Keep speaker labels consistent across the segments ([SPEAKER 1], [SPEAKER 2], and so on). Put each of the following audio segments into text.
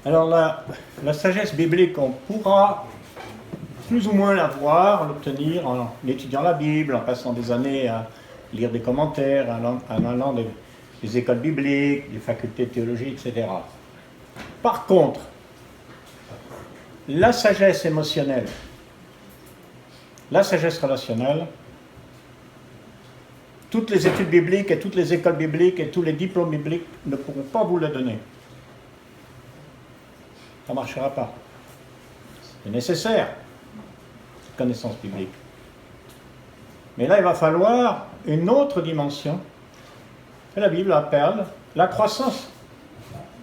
[SPEAKER 1] Alors la sagesse biblique, on pourra plus ou moins l'avoir, l'obtenir en étudiant la Bible, en passant des années à lire des commentaires, en allant des écoles bibliques, des facultés de théologie, etc. Par contre, la sagesse émotionnelle, la sagesse relationnelle, toutes les études bibliques et toutes les écoles bibliques et tous les diplômes bibliques ne pourront pas vous le donner. Ça ne marchera pas. C'est nécessaire, cette connaissance biblique. Mais là, il va falloir une autre dimension que la Bible appelle la croissance,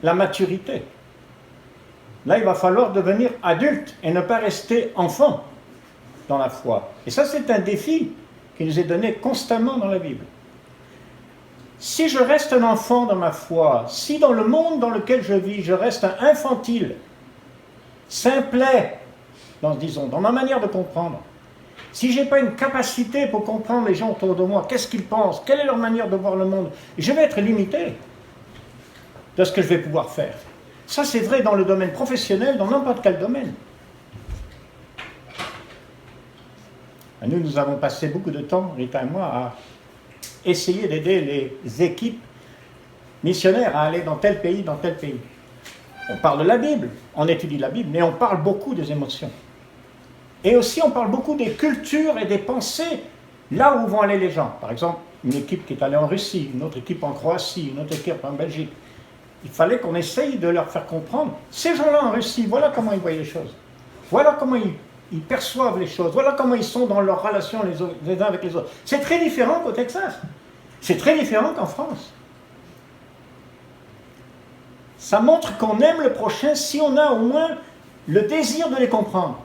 [SPEAKER 1] la maturité. Là, il va falloir devenir adulte et ne pas rester enfant dans la foi. Et ça, c'est un défi qui nous est donné constamment dans la Bible. Si je reste un enfant dans ma foi, si dans le monde dans lequel je vis, je reste un infantile, simplet, disons, dans ma manière de comprendre, si je n'ai pas une capacité pour comprendre les gens autour de moi, qu'est-ce qu'ils pensent, quelle est leur manière de voir le monde, je vais être limité de ce que je vais pouvoir faire. Ça, c'est vrai dans le domaine professionnel, dans n'importe quel domaine. Nous avons passé beaucoup de temps, Rita et moi, à essayer d'aider les équipes missionnaires à aller dans tel pays, dans tel pays. On parle de la Bible, on étudie la Bible, mais on parle beaucoup des émotions. Et aussi, on parle beaucoup des cultures et des pensées, là où vont aller les gens. Par exemple, une équipe qui est allée en Russie, une autre équipe en Croatie, une autre équipe en Belgique. Il fallait qu'on essaye de leur faire comprendre, ces gens-là en Russie, voilà comment ils voient les choses. Voilà comment ils perçoivent les choses. Voilà comment ils sont dans leurs relations les uns avec les autres. C'est très différent qu'au Texas. C'est très différent qu'en France. Ça montre qu'on aime le prochain si on a au moins le désir de les comprendre.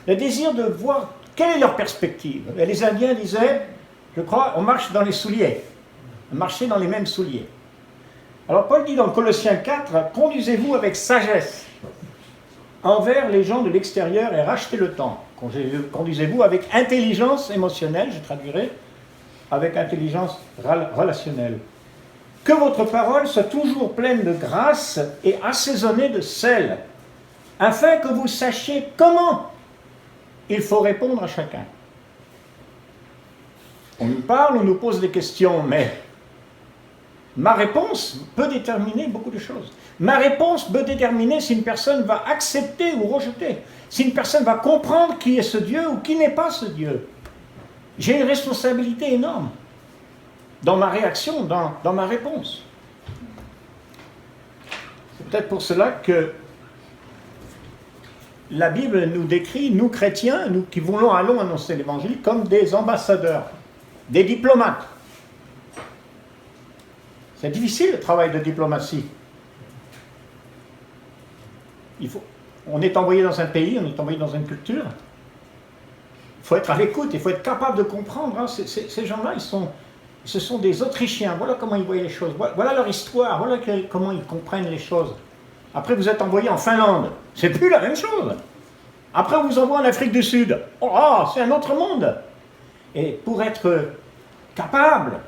[SPEAKER 1] Le désir de voir quelle est leur perspective. Et les Indiens disaient, je crois, on marche dans les souliers. On marchait dans les mêmes souliers. Alors Paul dit dans Colossiens 4, « Conduisez-vous avec sagesse envers les gens de l'extérieur et rachetez le temps. Conduisez-vous avec intelligence émotionnelle, je traduirai, avec intelligence relationnelle. Que votre parole soit toujours pleine de grâce et assaisonnée de sel, afin que vous sachiez comment il faut répondre à chacun. » On nous parle, on nous pose des questions, mais ma réponse peut déterminer beaucoup de choses. Ma réponse peut déterminer si une personne va accepter ou rejeter, si une personne va comprendre qui est ce Dieu ou qui n'est pas ce Dieu. J'ai une responsabilité énorme dans ma réaction, dans ma réponse. C'est peut-être pour cela que la Bible nous décrit, nous chrétiens, nous qui allons annoncer l'évangile, comme des ambassadeurs, des diplomates. C'est difficile le travail de diplomatie. On est envoyé dans un pays, on est envoyé dans une culture. Il faut être à l'écoute, il faut être capable de comprendre. Hein. Ces gens-là, ce sont des Autrichiens. Voilà comment ils voyaient les choses. Voilà leur histoire. Voilà comment ils comprennent les choses. Après, vous êtes envoyé en Finlande. C'est plus la même chose. Après, on vous envoie en Afrique du Sud. Oh, c'est un autre monde. Et pour être capable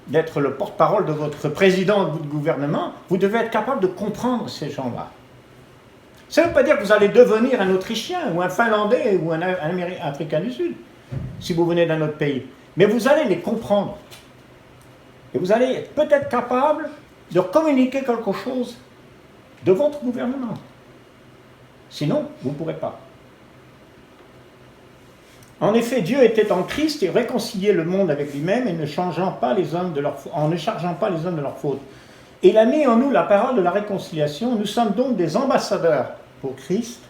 [SPEAKER 1] d'être le porte-parole de votre président, de votre gouvernement, vous devez être capable de comprendre ces gens-là. Ça ne veut pas dire que vous allez devenir un Autrichien, ou un Finlandais, ou un Africain du Sud, si vous venez d'un autre pays. Mais vous allez les comprendre. Et vous allez être peut-être capable de communiquer quelque chose de votre gouvernement. Sinon, vous ne pourrez pas. En effet, Dieu était en Christ et réconciliait le monde avec lui-même et en ne chargeant pas les hommes de leurs fautes. Et il a mis en nous la parole de la réconciliation. Nous sommes donc des ambassadeurs pour Christ,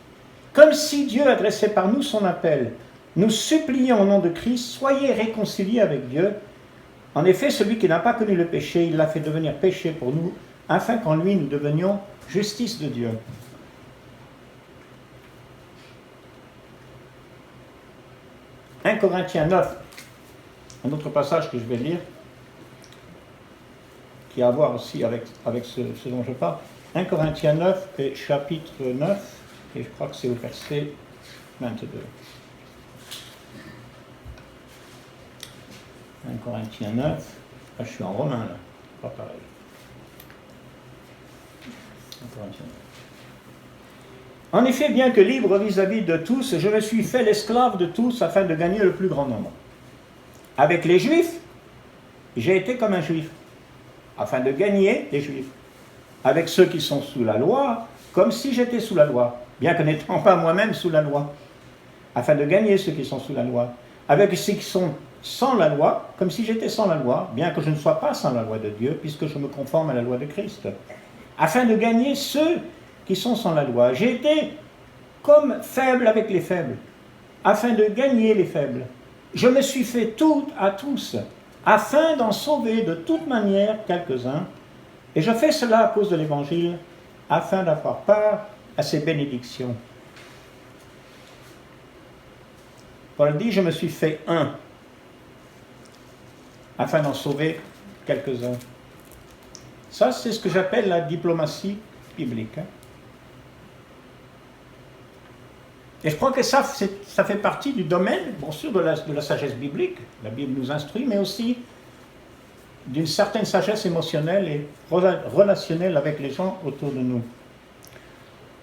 [SPEAKER 1] comme si Dieu adressait par nous son appel. Nous supplions au nom de Christ, soyez réconciliés avec Dieu. En effet, celui qui n'a pas connu le péché, il l'a fait devenir péché pour nous, afin qu'en lui nous devenions justice de Dieu. 1 Corinthiens 9, un autre passage que je vais lire, qui a à voir aussi avec ce dont je parle. 1 Corinthiens 9, et chapitre 9, et je crois que c'est au verset 22. 1 Corinthiens 9, là je suis en romain là, pas pareil. 1 Corinthiens 9. En effet, bien que libre vis-à-vis de tous, je me suis fait l'esclave de tous afin de gagner le plus grand nombre. Avec les Juifs, j'ai été comme un Juif, afin de gagner les Juifs. Avec ceux qui sont sous la loi, comme si j'étais sous la loi, bien que n'étant pas moi-même sous la loi, afin de gagner ceux qui sont sous la loi. Avec ceux qui sont sans la loi, comme si j'étais sans la loi, bien que je ne sois pas sans la loi de Dieu, puisque je me conforme à la loi de Christ. Afin de gagner ceux qui sont sans la loi. J'ai été comme faible avec les faibles, afin de gagner les faibles. Je me suis fait tout à tous, afin d'en sauver de toute manière quelques-uns, et je fais cela à cause de l'Évangile, afin d'avoir part à ses bénédictions. Paul dit, je me suis fait un, afin d'en sauver quelques-uns. Ça, c'est ce que j'appelle la diplomatie biblique. Et je crois que ça fait partie du domaine, bien sûr, de la sagesse biblique. La Bible nous instruit, mais aussi d'une certaine sagesse émotionnelle et relationnelle avec les gens autour de nous.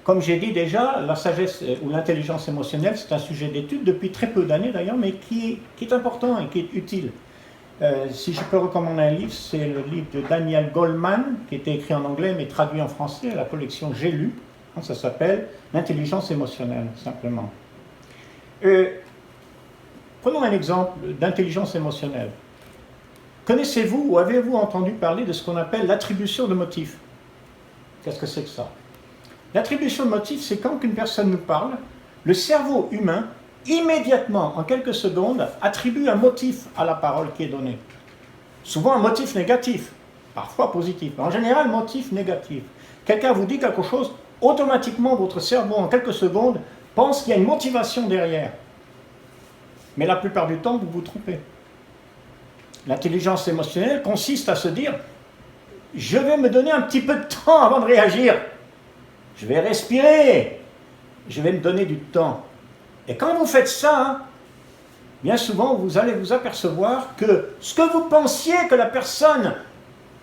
[SPEAKER 1] Comme j'ai dit déjà, la sagesse ou l'intelligence émotionnelle, c'est un sujet d'étude depuis très peu d'années d'ailleurs, mais qui est important et qui est utile. Si je peux recommander un livre, c'est le livre de Daniel Goleman, qui était écrit en anglais mais traduit en français à la collection J'ai lu. Ça s'appelle l'intelligence émotionnelle, simplement. Prenons un exemple d'intelligence émotionnelle. Connaissez-vous ou avez-vous entendu parler de ce qu'on appelle l'attribution de motifs? Qu'est-ce que c'est que ça? L'attribution de motifs, c'est quand une personne nous parle, le cerveau humain, immédiatement, en quelques secondes, attribue un motif à la parole qui est donnée. Souvent un motif négatif, parfois positif, mais en général motif négatif. Quelqu'un vous dit quelque chose, automatiquement votre cerveau, en quelques secondes, pense qu'il y a une motivation derrière. Mais la plupart du temps, vous vous trompez. L'intelligence émotionnelle consiste à se dire, je vais me donner un petit peu de temps avant de réagir. Je vais respirer. Je vais me donner du temps. Et quand vous faites ça, bien souvent, vous allez vous apercevoir que ce que vous pensiez que la personne,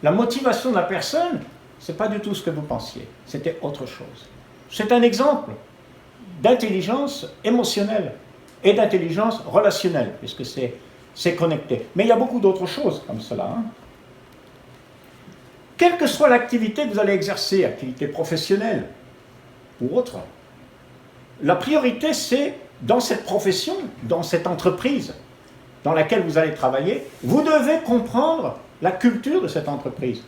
[SPEAKER 1] la motivation de la personne, ce n'est pas du tout ce que vous pensiez. C'était autre chose. C'est un exemple d'intelligence émotionnelle et d'intelligence relationnelle, puisque c'est connecté. Mais il y a beaucoup d'autres choses comme cela. Quelle que soit l'activité que vous allez exercer, activité professionnelle ou autre, la priorité c'est, dans cette profession, dans cette entreprise dans laquelle vous allez travailler, vous devez comprendre la culture de cette entreprise.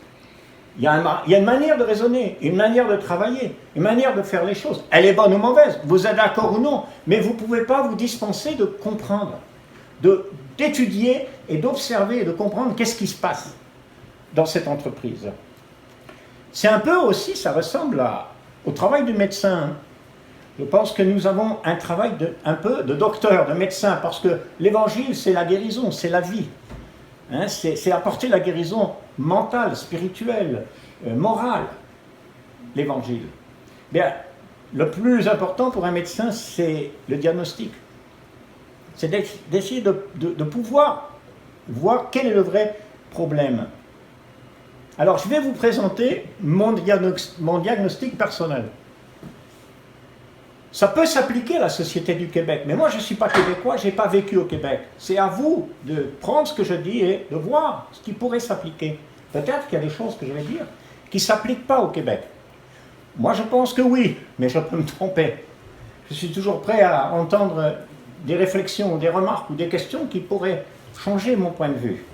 [SPEAKER 1] Il y a une manière de raisonner, une manière de travailler, une manière de faire les choses. Elle est bonne ou mauvaise, vous êtes d'accord ou non, mais vous ne pouvez pas vous dispenser de comprendre, d'étudier et d'observer et de comprendre qu'est-ce qui se passe dans cette entreprise. C'est un peu aussi, ça ressemble au travail du médecin. Je pense que nous avons un travail un peu de docteur, de médecin, parce que l'évangile, c'est la guérison, c'est la vie. C'est apporter la guérison mentale, spirituelle, morale, l'évangile. Bien, le plus important pour un médecin, c'est le diagnostic. C'est d'essayer de pouvoir voir quel est le vrai problème. Alors, je vais vous présenter mon diagnostic personnel. Ça peut s'appliquer à la société du Québec, mais moi je ne suis pas québécois, je n'ai pas vécu au Québec. C'est à vous de prendre ce que je dis et de voir ce qui pourrait s'appliquer. Peut-être qu'il y a des choses que je vais dire qui ne s'appliquent pas au Québec. Moi je pense que oui, mais je peux me tromper. Je suis toujours prêt à entendre des réflexions, ou des remarques ou des questions qui pourraient changer mon point de vue.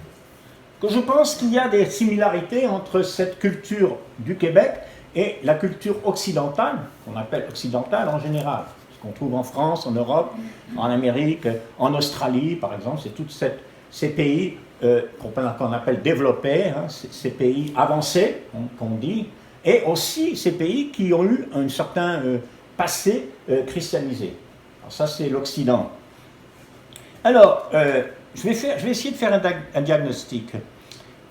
[SPEAKER 1] Que je pense qu'il y a des similarités entre cette culture du Québec et la culture occidentale, qu'on appelle occidentale en général, ce qu'on trouve en France, en Europe, en Amérique, en Australie par exemple, c'est tous ces pays qu'on appelle développés, ces pays avancés, qu'on dit, et aussi ces pays qui ont eu un certain passé christianisé. Alors ça c'est l'Occident. Alors, je vais essayer de faire un diagnostic.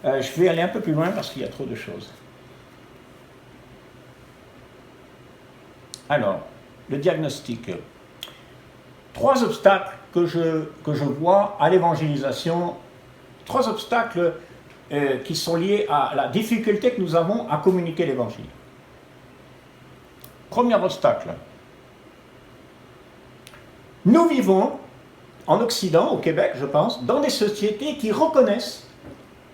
[SPEAKER 1] Je vais aller un peu plus loin parce qu'il y a trop de choses. Alors, le diagnostic. 3 obstacles que je vois à l'évangélisation, 3 obstacles qui sont liés à la difficulté que nous avons à communiquer l'évangile. Premier obstacle, Nous vivons en Occident, au Québec, je pense, dans des sociétés qui reconnaissent,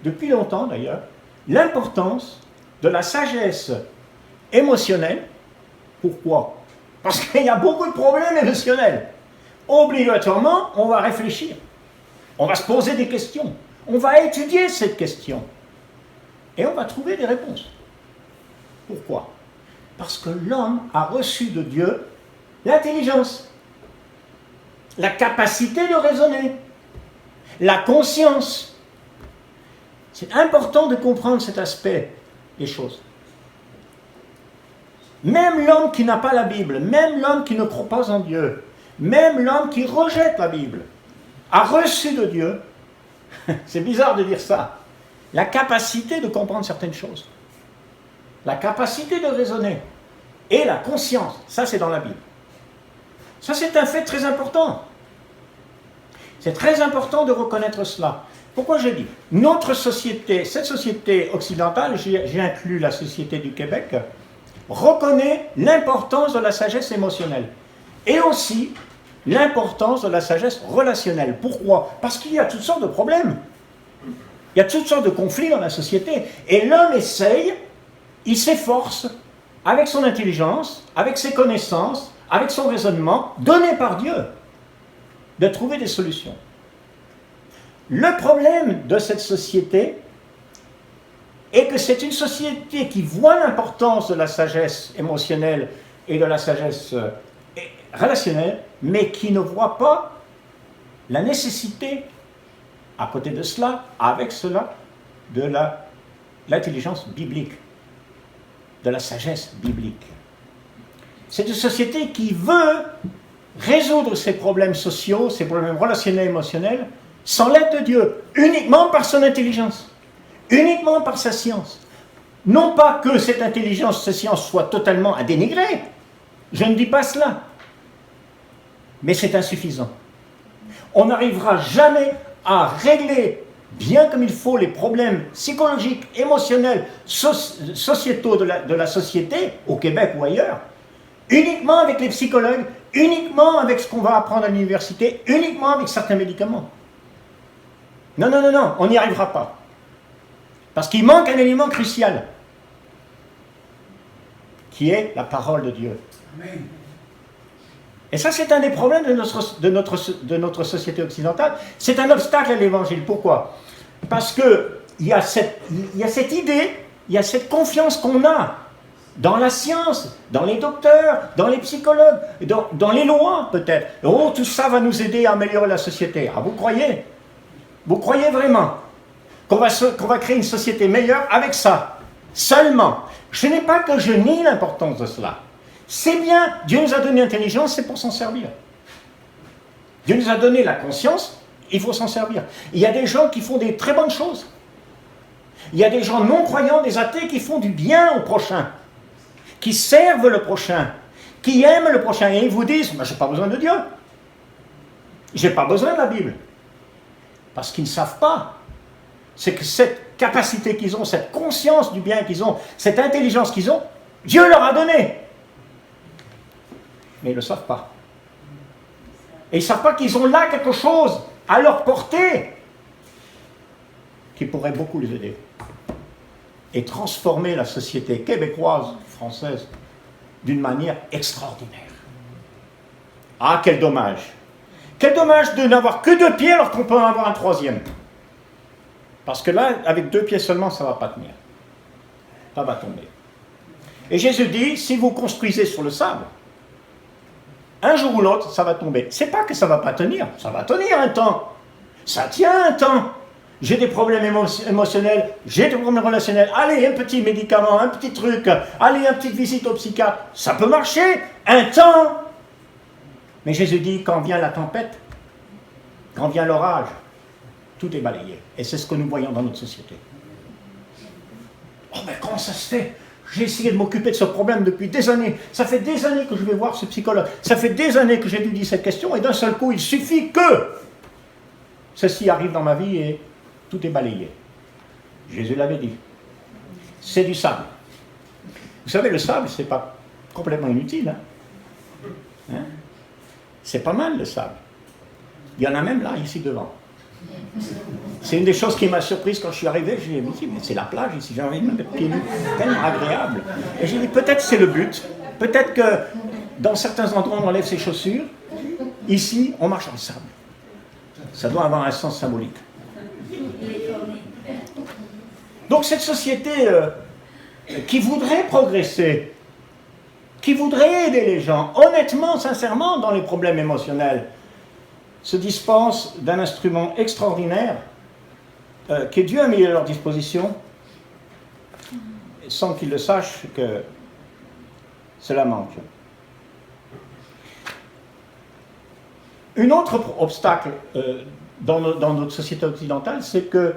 [SPEAKER 1] depuis longtemps d'ailleurs, l'importance de la sagesse émotionnelle. Pourquoi? Parce qu'il y a beaucoup de problèmes émotionnels. Obligatoirement, on va réfléchir. On va se poser des questions. On va étudier cette question. Et on va trouver des réponses. Pourquoi? Parce que l'homme a reçu de Dieu l'intelligence, la capacité de raisonner, la conscience. C'est important de comprendre cet aspect des choses. Même l'homme qui n'a pas la Bible, même l'homme qui ne croit pas en Dieu, même l'homme qui rejette la Bible, a reçu de Dieu, c'est bizarre de dire ça, la capacité de comprendre certaines choses, la capacité de raisonner et la conscience. Ça, c'est dans la Bible. Ça, c'est un fait très important. C'est très important de reconnaître cela. Pourquoi je dis notre société, cette société occidentale, j'ai inclus la société du Québec, reconnaît l'importance de la sagesse émotionnelle et aussi l'importance de la sagesse relationnelle. Pourquoi? Parce qu'il y a toutes sortes de problèmes. Il y a toutes sortes de conflits dans la société. Et l'homme essaye, il s'efforce, avec son intelligence, avec ses connaissances, avec son raisonnement, donné par Dieu, de trouver des solutions. Le problème de cette société est que c'est une société qui voit l'importance de la sagesse émotionnelle et de la sagesse relationnelle, mais qui ne voit pas la nécessité, à côté de cela, avec cela, de l'intelligence biblique, de la sagesse biblique. C'est une société qui veut résoudre ses problèmes sociaux, ses problèmes relationnels et émotionnels, sans l'aide de Dieu, uniquement par son intelligence, uniquement par sa science. Non pas que cette intelligence, cette science soit totalement à dénigrer, je ne dis pas cela, mais c'est insuffisant. On n'arrivera jamais à régler bien comme il faut les problèmes psychologiques, émotionnels, sociétaux de la société, au Québec ou ailleurs, uniquement avec les psychologues, uniquement avec ce qu'on va apprendre à l'université, uniquement avec certains médicaments. Non, non, non, non, on n'y arrivera pas. Parce qu'il manque un élément crucial, qui est la parole de Dieu. Amen. Et ça, c'est un des problèmes de notre société occidentale. C'est un obstacle à l'évangile. Pourquoi? Parce qu'il y a cette idée, il y a cette confiance qu'on a dans la science, dans les docteurs, dans les psychologues, dans les lois peut-être. Oh, tout ça va nous aider à améliorer la société. Ah, vous croyez? Vous croyez vraiment qu'on va créer une société meilleure avec ça? Seulement, ce n'est pas que je nie l'importance de cela. C'est bien, Dieu nous a donné l'intelligence, c'est pour s'en servir. Dieu nous a donné la conscience, il faut s'en servir. Il y a des gens qui font des très bonnes choses. Il y a des gens non-croyants, des athées, qui font du bien au prochain, qui servent le prochain, qui aiment le prochain. Et ils vous disent, je n'ai pas besoin de Dieu. Je n'ai pas besoin de la Bible. Parce qu'ils ne savent pas. C'est que cette capacité qu'ils ont, cette conscience du bien qu'ils ont, cette intelligence qu'ils ont, Dieu leur a donné. Mais ils ne le savent pas. Et ils ne savent pas qu'ils ont là quelque chose à leur portée qui pourrait beaucoup les aider. Et transformer la société québécoise, française, d'une manière extraordinaire. Ah, quel dommage! Quel dommage de n'avoir que 2 pieds alors qu'on peut en avoir un 3e. Parce que là, avec 2 pieds seulement, ça ne va pas tenir. Ça va tomber. Et Jésus dit, si vous construisez sur le sable, un jour ou l'autre, ça va tomber. C'est pas que ça va pas tenir. Ça va tenir un temps. Ça tient un temps. J'ai des problèmes émotionnels, j'ai des problèmes relationnels. Allez, un petit médicament, un petit truc. Allez, une petite visite au psychiatre. Ça peut marcher un temps. Mais Jésus dit, quand vient la tempête, quand vient l'orage, tout est balayé. Et c'est ce que nous voyons dans notre société. Oh, mais comment ça se fait? J'ai essayé de m'occuper de ce problème depuis des années. Ça fait des années que je vais voir ce psychologue. Ça fait des années que j'étudie cette question. Et d'un seul coup, il suffit que ceci arrive dans ma vie et tout est balayé. Jésus l'avait dit. C'est du sable. Vous savez, le sable, c'est pas complètement inutile. Hein? C'est pas mal le sable. Il y en a même là, ici devant. C'est une des choses qui m'a surprise quand je suis arrivé. J'ai dit, mais c'est la plage ici, j'ai envie de me mettre pieds nus, tellement agréable. Et j'ai dit, peut-être c'est le but. Peut-être que dans certains endroits, on enlève ses chaussures. Ici, on marche dans le sable. Ça doit avoir un sens symbolique. Donc cette société qui voudrait progresser, qui voudrait aider les gens, honnêtement, sincèrement, dans les problèmes émotionnels, se dispense d'un instrument extraordinaire que Dieu a mis à leur disposition, sans qu'ils le sachent que cela manque. Un autre obstacle dans notre société occidentale, c'est que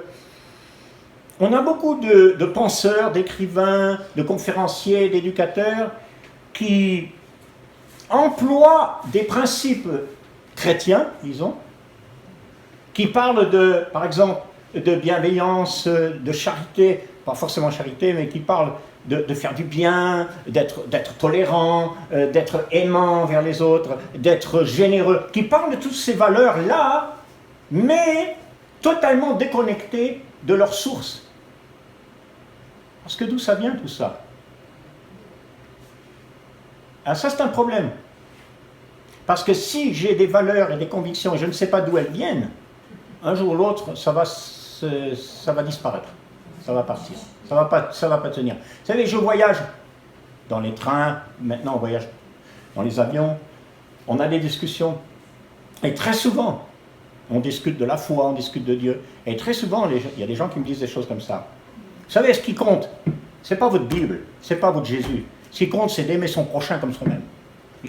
[SPEAKER 1] on a beaucoup de penseurs, d'écrivains, de conférenciers, d'éducateurs qui emploient des principes chrétiens, disons, qui parlent par exemple, de bienveillance, de charité, pas forcément charité, mais qui parlent de faire du bien, d'être tolérant, d'être aimant vers les autres, d'être généreux, qui parlent de toutes ces valeurs-là, mais totalement déconnectées de leur source. Parce que d'où ça vient tout ça? Alors ça c'est un problème. Parce que si j'ai des valeurs et des convictions et je ne sais pas d'où elles viennent, un jour ou l'autre, ça va disparaître. Ça va partir. Ça va pas tenir. Vous savez, je voyage dans les trains, maintenant on voyage dans les avions, on a des discussions. Et très souvent, on discute de la foi, on discute de Dieu. Et très souvent, il y a des gens qui me disent des choses comme ça. Vous savez, ce qui compte, ce n'est pas votre Bible, ce n'est pas votre Jésus. Ce qui compte, c'est d'aimer son prochain comme soi-même.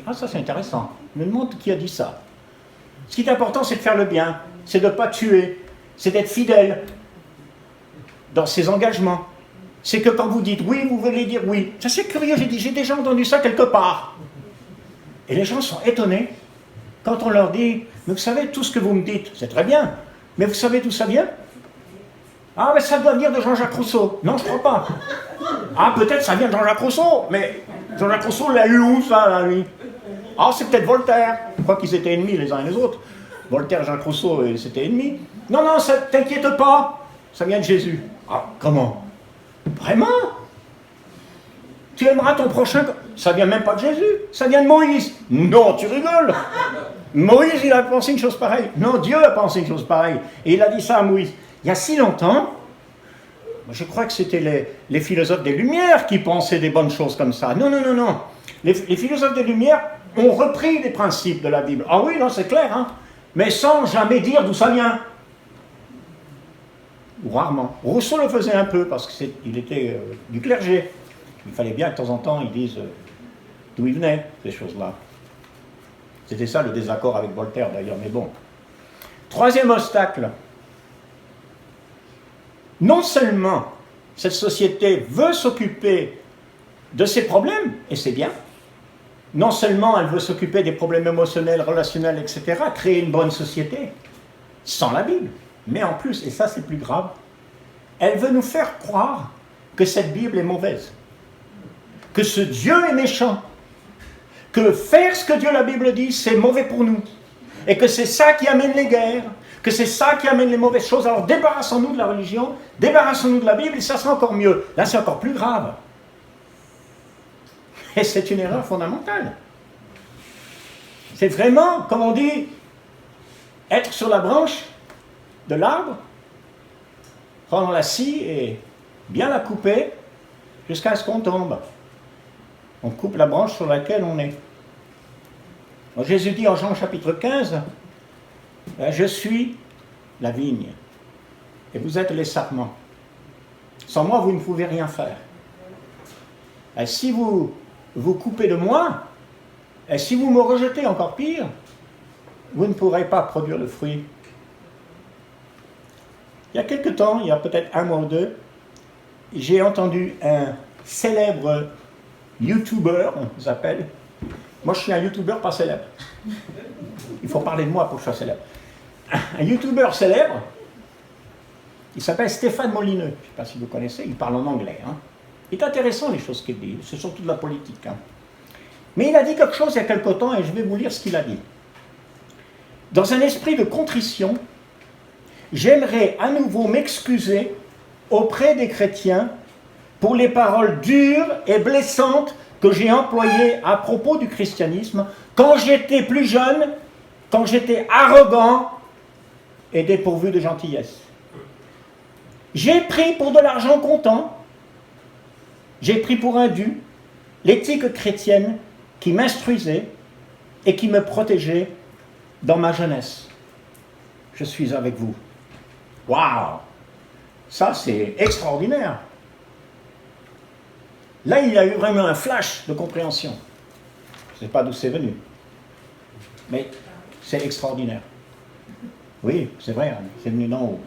[SPEAKER 1] Ah, ça c'est intéressant. Je me demande qui a dit ça. Ce qui est important, c'est de faire le bien, c'est de ne pas tuer, c'est d'être fidèle dans ses engagements. C'est que quand vous dites oui, vous voulez dire oui. Ça c'est curieux, j'ai déjà entendu ça quelque part. Et les gens sont étonnés quand on leur dit, mais vous savez, tout ce que vous me dites, c'est très bien, mais vous savez d'où ça vient? Ah, mais ça doit venir de Jean-Jacques Rousseau. Non, je ne crois pas. Ah, peut-être ça vient de Jean-Jacques Rousseau, mais Jean-Jacques Rousseau l'a eu où, ça, là, lui? Ah, c'est peut-être Voltaire. Je crois qu'ils étaient ennemis les uns et les autres. Voltaire et Jean-Jacques Rousseau, c'était ennemis. Non, non, t'inquiète pas, ça vient de Jésus. Ah, comment? Vraiment? Tu aimeras ton prochain? Ça vient même pas de Jésus, ça vient de Moïse. Non, tu rigoles. Moïse, il a pensé une chose pareille. Non, Dieu a pensé une chose pareille. Et il a dit ça à Moïse. Il y a si longtemps, je crois que c'était les philosophes des Lumières qui pensaient des bonnes choses comme ça. Non, non, non, non. Les philosophes des Lumières ont repris des principes de la Bible. Ah oui, non, c'est clair, hein. Mais sans jamais dire d'où ça vient. Ou rarement. Rousseau le faisait un peu, parce qu'il était du clergé. Il fallait bien que de temps en temps, ils disent d'où ils venaient, ces choses-là. C'était ça le désaccord avec Voltaire, d'ailleurs, mais bon. Troisième obstacle. Non seulement cette société veut s'occuper de ses problèmes, et c'est bien, non seulement elle veut s'occuper des problèmes émotionnels, relationnels, etc., créer une bonne société, sans la Bible, mais en plus, et ça c'est plus grave, elle veut nous faire croire que cette Bible est mauvaise, que ce Dieu est méchant, que faire ce que Dieu, la Bible dit, c'est mauvais pour nous, et que c'est ça qui amène les guerres, que c'est ça qui amène les mauvaises choses. Alors débarrassons-nous de la religion, débarrassons-nous de la Bible, et ça sera encore mieux. Là, c'est encore plus grave. Et c'est une erreur fondamentale. C'est vraiment, comme on dit, être sur la branche de l'arbre, prendre la scie et bien la couper jusqu'à ce qu'on tombe. On coupe la branche sur laquelle on est. Alors, Jésus dit en Jean chapitre 15, je suis la vigne, et vous êtes les sarments. Sans moi, vous ne pouvez rien faire. Et si vous coupez de moi, et si vous me rejetez, encore pire, vous ne pourrez pas produire de fruits. Il y a quelque temps, il y a peut-être un mois ou deux, j'ai entendu un célèbre YouTuber, on s'appelle. Moi, je suis un YouTuber pas célèbre. Il faut parler de moi pour que je sois célèbre. Un YouTuber célèbre, il s'appelle Stéphane Molineux. Je ne sais pas si vous connaissez, il parle en anglais. Hein. Il est intéressant les choses qu'il dit, c'est surtout de la politique. Hein. Mais il a dit quelque chose il y a quelque temps et je vais vous lire ce qu'il a dit. dans un esprit de contrition, j'aimerais à nouveau m'excuser auprès des chrétiens pour les paroles dures et blessantes que j'ai employées à propos du christianisme quand j'étais plus jeune, quand j'étais arrogant et dépourvu de gentillesse. J'ai pris pour de l'argent comptant, j'ai pris pour un dû l'éthique chrétienne qui m'instruisait et qui me protégeait dans ma jeunesse. Je suis avec vous. Waouh! Ça, c'est extraordinaire. Là, il y a eu vraiment un flash de compréhension. Je ne sais pas d'où c'est venu. Mais c'est extraordinaire. Oui, c'est vrai, hein, c'est venu d'en haut.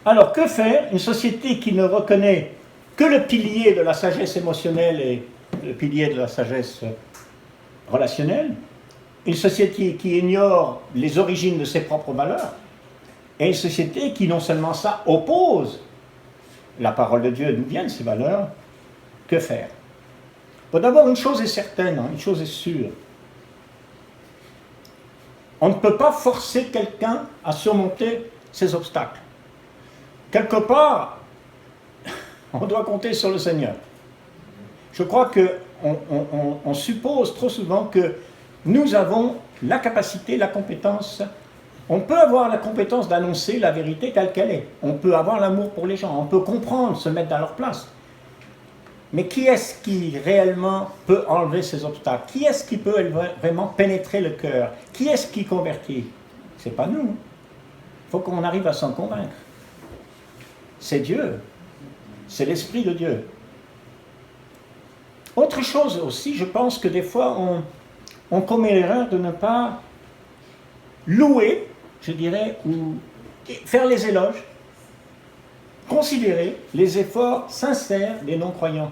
[SPEAKER 1] Alors, que faire une société qui ne reconnaît que le pilier de la sagesse émotionnelle et le pilier de la sagesse relationnelle, une société qui ignore les origines de ses propres valeurs, et une société qui, non seulement ça, oppose la parole de Dieu, d'où viennent ces valeurs, que faire? Bon, d'abord, une chose est certaine, hein, une chose est sûre. On ne peut pas forcer quelqu'un à surmonter ses obstacles. Quelque part, on doit compter sur le Seigneur. Je crois qu'on suppose trop souvent que nous avons la capacité, la compétence. On peut avoir la compétence d'annoncer la vérité telle qu'elle est. On peut avoir l'amour pour les gens. On peut comprendre, se mettre à leur place. Mais qui est-ce qui réellement peut enlever ces obstacles? Qui est-ce qui peut vraiment pénétrer le cœur? Qui est-ce qui convertit? Ce n'est pas nous. Il faut qu'on arrive à s'en convaincre. C'est Dieu. C'est l'Esprit de Dieu. Autre chose aussi, je pense que des fois, on commet l'erreur de ne pas louer, je dirais, ou faire les éloges, considérer les efforts sincères des non-croyants.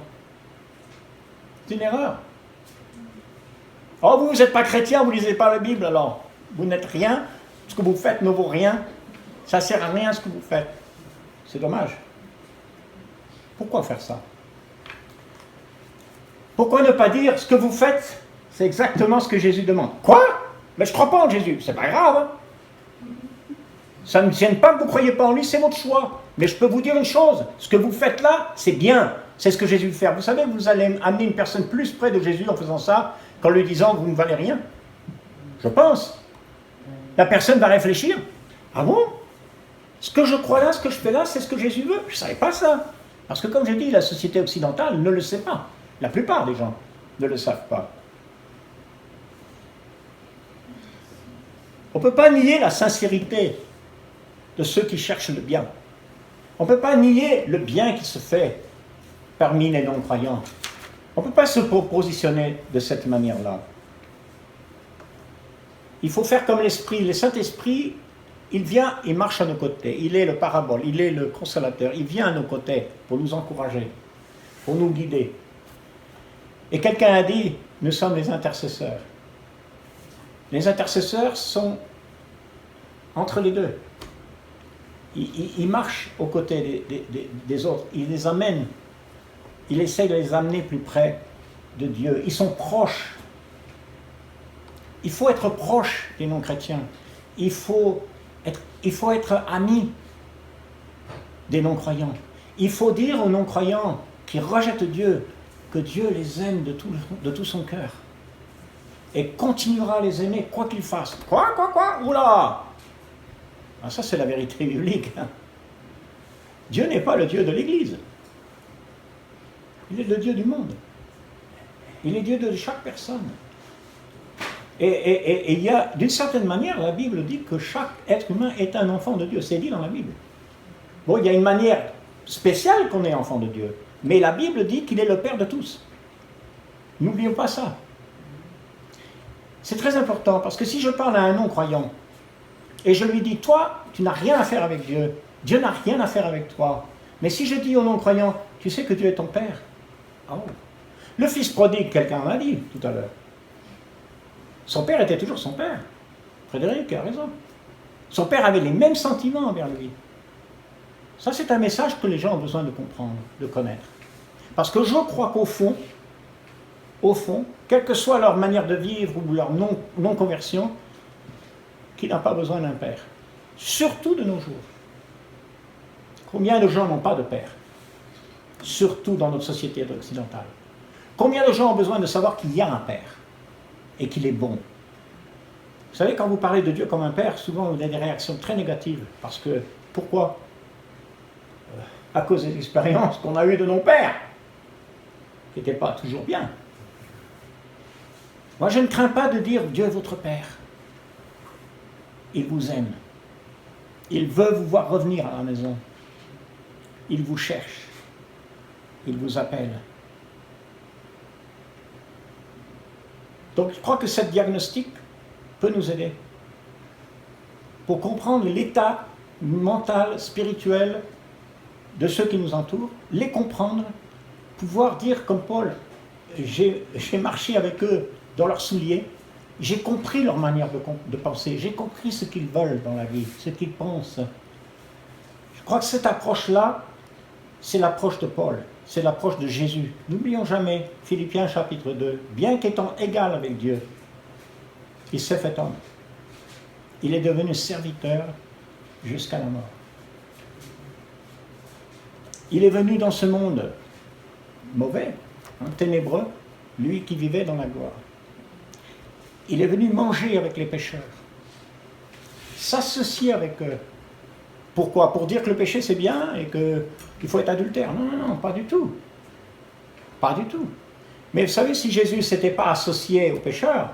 [SPEAKER 1] C'est une erreur. Oh, vous n'êtes pas chrétien, vous ne lisez pas la Bible, alors vous n'êtes rien, ce que vous faites ne vaut rien, ça ne sert à rien ce que vous faites. C'est dommage. Pourquoi faire ça? Pourquoi ne pas dire ce que vous faites, c'est exactement ce que Jésus demande? Quoi? Mais je ne crois pas en Jésus, c'est pas grave. Hein? Ça ne tienne pas que vous ne croyez pas en lui, c'est votre choix. Mais je peux vous dire une chose, ce que vous faites là, c'est bien. C'est ce que Jésus veut faire. Vous savez, vous allez amener une personne plus près de Jésus en faisant ça qu'en lui disant vous ne valez rien. Je pense. La personne va réfléchir. Ah bon? Ce que je crois là, ce que je fais là, c'est ce que Jésus veut. Je ne savais pas ça. Parce que comme j'ai dit, la société occidentale ne le sait pas. La plupart des gens ne le savent pas. On ne peut pas nier la sincérité de ceux qui cherchent le bien. On ne peut pas nier le bien qui se fait parmi les non-croyants. On ne peut pas se positionner de cette manière-là. Il faut faire comme l'Esprit. Le Saint-Esprit, il vient, il marche à nos côtés. Il est le parabole, il est le consolateur. Il vient à nos côtés pour nous encourager, pour nous guider. Et quelqu'un a dit, nous sommes les intercesseurs. Les intercesseurs sont entre les deux. Ils marchent aux côtés des autres. Ils les amènent. Il essaie de les amener plus près de Dieu. Ils sont proches. Il faut être proche des non-chrétiens. Il faut être ami des non-croyants. Il faut dire aux non-croyants qui rejettent Dieu que Dieu les aime de tout son cœur. Et continuera à les aimer quoi qu'ils fassent. Quoi? Oula! Ah, ça, c'est la vérité biblique. Dieu n'est pas le Dieu de l'Église. Il est le Dieu du monde. Il est Dieu de chaque personne. Et il y a, d'une certaine manière, la Bible dit que chaque être humain est un enfant de Dieu. C'est dit dans la Bible. Bon, il y a une manière spéciale qu'on est enfant de Dieu. Mais la Bible dit qu'il est le Père de tous. N'oublions pas ça. C'est très important, parce que si je parle à un non-croyant, et je lui dis, toi, tu n'as rien à faire avec Dieu, Dieu n'a rien à faire avec toi. Mais si je dis au non-croyant, tu sais que Dieu est ton Père. Oh. Le fils prodigue, quelqu'un l'a dit tout à l'heure. Son père était toujours son père. Frédéric a raison. Son père avait les mêmes sentiments envers lui. Ça, c'est un message que les gens ont besoin de comprendre, de connaître. Parce que je crois qu'au fond, quelle que soit leur manière de vivre ou leur non-conversion, qui n'a pas besoin d'un père. Surtout de nos jours. Combien de gens n'ont pas de père? Surtout dans notre société occidentale. Combien de gens ont besoin de savoir qu'il y a un père et qu'il est bon? Vous savez, quand vous parlez de Dieu comme un père, souvent vous avez des réactions très négatives. Parce que, pourquoi? À cause des expériences qu'on a eues de nos pères, qui n'étaient pas toujours bien. Moi, je ne crains pas de dire Dieu est votre père. Il vous aime. Il veut vous voir revenir à la maison. Il vous cherche. Il vous appelle. Donc, je crois que cette diagnostic peut nous aider pour comprendre l'état mental, spirituel de ceux qui nous entourent, les comprendre, pouvoir dire comme Paul, j'ai marché avec eux dans leurs souliers, j'ai compris leur manière de penser, j'ai compris ce qu'ils veulent dans la vie, ce qu'ils pensent. Je crois que cette approche-là, c'est l'approche de Paul, c'est l'approche de Jésus. N'oublions jamais, Philippiens chapitre 2, bien qu'étant égal avec Dieu, il s'est fait homme. Il est devenu serviteur jusqu'à la mort. Il est venu dans ce monde mauvais, ténébreux, lui qui vivait dans la gloire. Il est venu manger avec les pécheurs, s'associer avec eux. Pourquoi? Pour dire que le péché c'est bien et qu'il faut être adultère. Non, non, non, pas du tout. Pas du tout. Mais vous savez, si Jésus ne s'était pas associé aux pécheurs,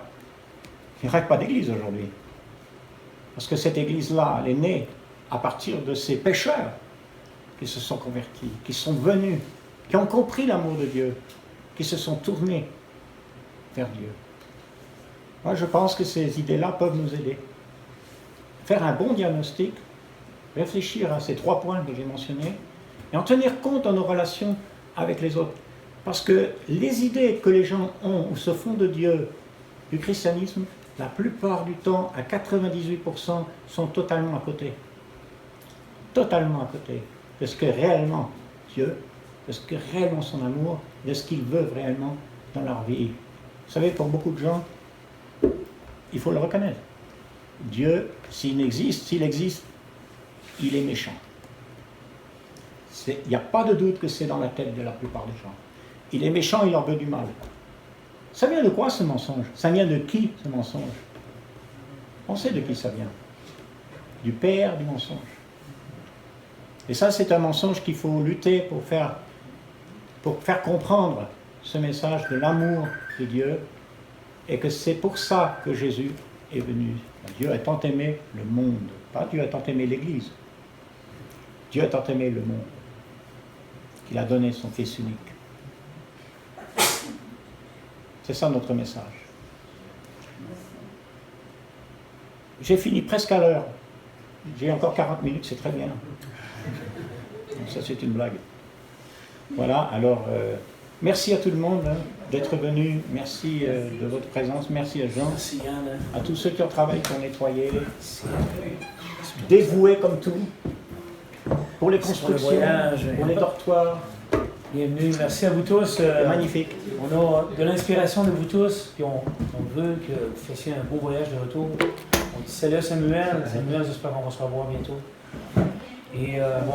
[SPEAKER 1] il n'y aurait pas d'église aujourd'hui. Parce que cette église-là, elle est née à partir de ces pécheurs qui se sont convertis, qui sont venus, qui ont compris l'amour de Dieu, qui se sont tournés vers Dieu. Moi, je pense que ces idées-là peuvent nous aider. Faire un bon diagnostic, réfléchir à ces 3 points que j'ai mentionnés, et en tenir compte dans nos relations avec les autres. Parce que les idées que les gens ont ou se font de Dieu, du christianisme, la plupart du temps, à 98%, sont totalement à côté. Totalement à côté de ce qu'est réellement Dieu, de ce qu'est réellement son amour, de ce qu'ils veulent réellement dans leur vie. Vous savez, pour beaucoup de gens, il faut le reconnaître. Dieu, s'il existe, il est méchant. Il n'y a pas de doute que c'est dans la tête de la plupart des gens. Il est méchant, il leur veut du mal. Ça vient de quoi ce mensonge? Ça vient de qui ce mensonge? On sait de qui ça vient. Du père du mensonge. Et ça, c'est un mensonge qu'il faut lutter pour faire comprendre ce message de l'amour de Dieu, et que c'est pour ça que Jésus est venu. Dieu a tant aimé le monde, pas Dieu a tant aimé l'Église. Dieu a tant aimé le monde qu'il a donné son Fils unique. C'est ça notre message. J'ai fini presque à l'heure. J'ai encore 40 minutes, c'est très bien. Ça, c'est une blague. Voilà, alors, merci à tout le monde d'être venu. Merci de votre présence. Merci à Jean.
[SPEAKER 2] Merci Yann.
[SPEAKER 1] À tous ceux qui ont travaillé pour nettoyer. Dévoués comme tout. Pour les constructions, pour les dortoirs.
[SPEAKER 2] Bienvenue, merci à vous tous.
[SPEAKER 1] Magnifique.
[SPEAKER 2] On a de l'inspiration de vous tous, puis on veut que vous fassiez un beau voyage de retour. On dit salut à Samuel. Samuel, j'espère qu'on va se revoir bientôt. Et